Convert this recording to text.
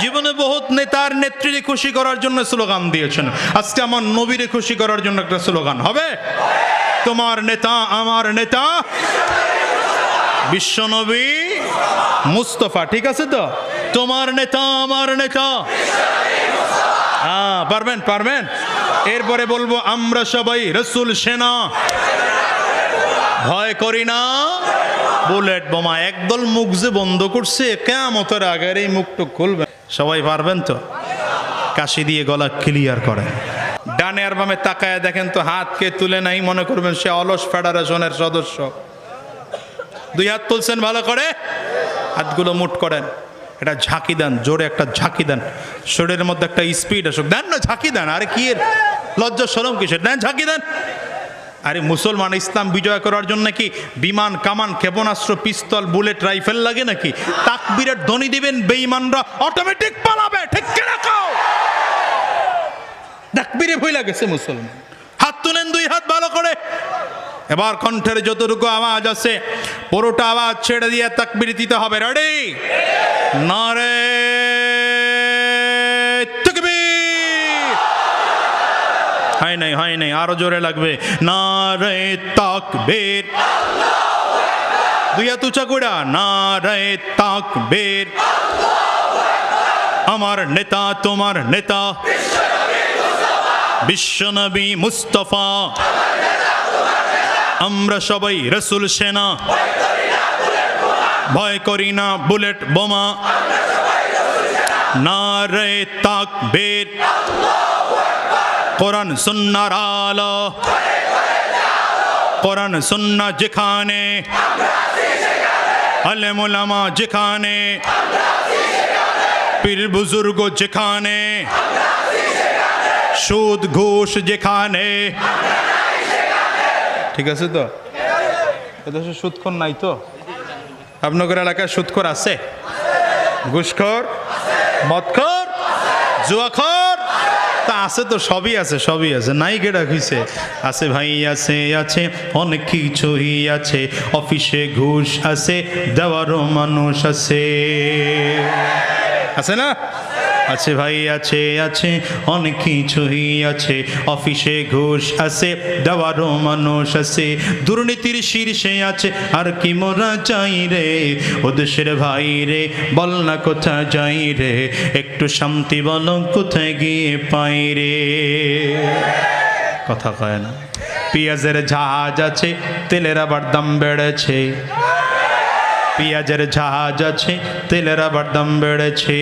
জীবনে বহুত নেতার নেত্রীকে খুশি করার জন্য স্লোগান দিয়েছেন, আজকে আমার নবীরে খুশি করার জন্য একটা স্লোগান হবে, তোমার নেতা আমার নেতা বিশ্বনবী মুস্তাফা। ঠিক আছে তো, তোমার নেতা আমার নেতা। হ্যাঁ, পারবেন পারবেন। এরপরে বলবো আমরা সবাই রসুল সেনা, ভয় করি না বুলেট বোমা। একদল মুখ যে বন্ধ করছে, কিয়ামতের আগের এই মুখটুক খুলবে। সবাই পারবেন তো? কাশি দিয়ে গলা ক্লিয়ার করেন। ডানে আর বামে তাকায় দেখেন তো, হাতকে তুলে নাই, মনে করবেন সে অলস ফেডারেশনের সদস্য। দুই হাত তুলছেন ভালো করে, হাতগুলো মুঠ করেন, এটা ঝাঁকি দেন, জোরে একটা ঝাঁকি দেন, শরীরের মধ্যে একটা স্পিড আসুক। দেন না, ঝাঁকি দেন। আরে কি লজ্জা শরম কিসের? দেন, ঝাঁকি দেন। আরে মুসলমান ইসলাম বিজয় করার জন্য কি বিমান, কামান, ক্ষেপণাস্ত্র, পিস্তল, বুলেট, রাইফেল লাগে নাকি? তাকবীরের ধ্বনি দিবেন, বেঈমানরা অটোমেটিক পালাবে। ঠিক কি না? কাও তাকবীরে ভয় লাগেছে মুসলমান। হাত তুলেন, দুই হাত ভালো করে। এবার কণ্ঠের যতটুকু আওয়াজ আছে পুরোটা আওয়াজ ছেড়ে দিয়ে তাকবীর দিতে হবে। রেডি? নারে তাকবীর। হয় নাই, আরো জোরে লাগবে। নারে তাকবীর। দুই হাত উঁচা কইরা নারে তাকবীর। আমার নেতা তোমার নেতা বিশ্বনবী মুস্তাফা, আমরা সবাই রসুল সেনা, ভয় করি না বুলেট বোমা। নারে তাকবীর। কোরআন সুন্নাহর আলো, কোরআন সুন্নাহ যেখানে, আলেম ওলামা যেখানে, পীর বুজুর্গ যেখানে, সুদ ঘুষ যেখানে। ঠিক আছে তো? এদেশে সুদখোর নাই তো? আপনাদের এলাকায় সুদখোর আছে? ঘুষখোর, মদখোর, জুয়াখোর? তা আছে তো, সবই আছে, সবই আছে। নাই কেডা কইছে? আছে ভাই, আছে, আছে অনেক কিছুই আছে। অফিসে ঘুষ আছে, দেওয়ারও মানুষ আছে। আছে না? আছে ভাই, আছে, আছে অনেক কিছুই আছে। অফিসে ঘুষ আছে, দেওয়ারও মানুষ আছে। দুর্নীতির শীর্ষে আছে, আর কি মোরা চাই রে? ও দেশের ভাই রে, বল না কোথায় যাই রে? একটু শান্তি বল, কোথায় গিয়ে পাই রে? কথা কয় না। পেঁয়াজের জাহাজ আছে, তেলের আবার দাম বেড়েছে। পেঁয়াজের জাহাজ আছে, তেলের আবার দাম বেড়েছে।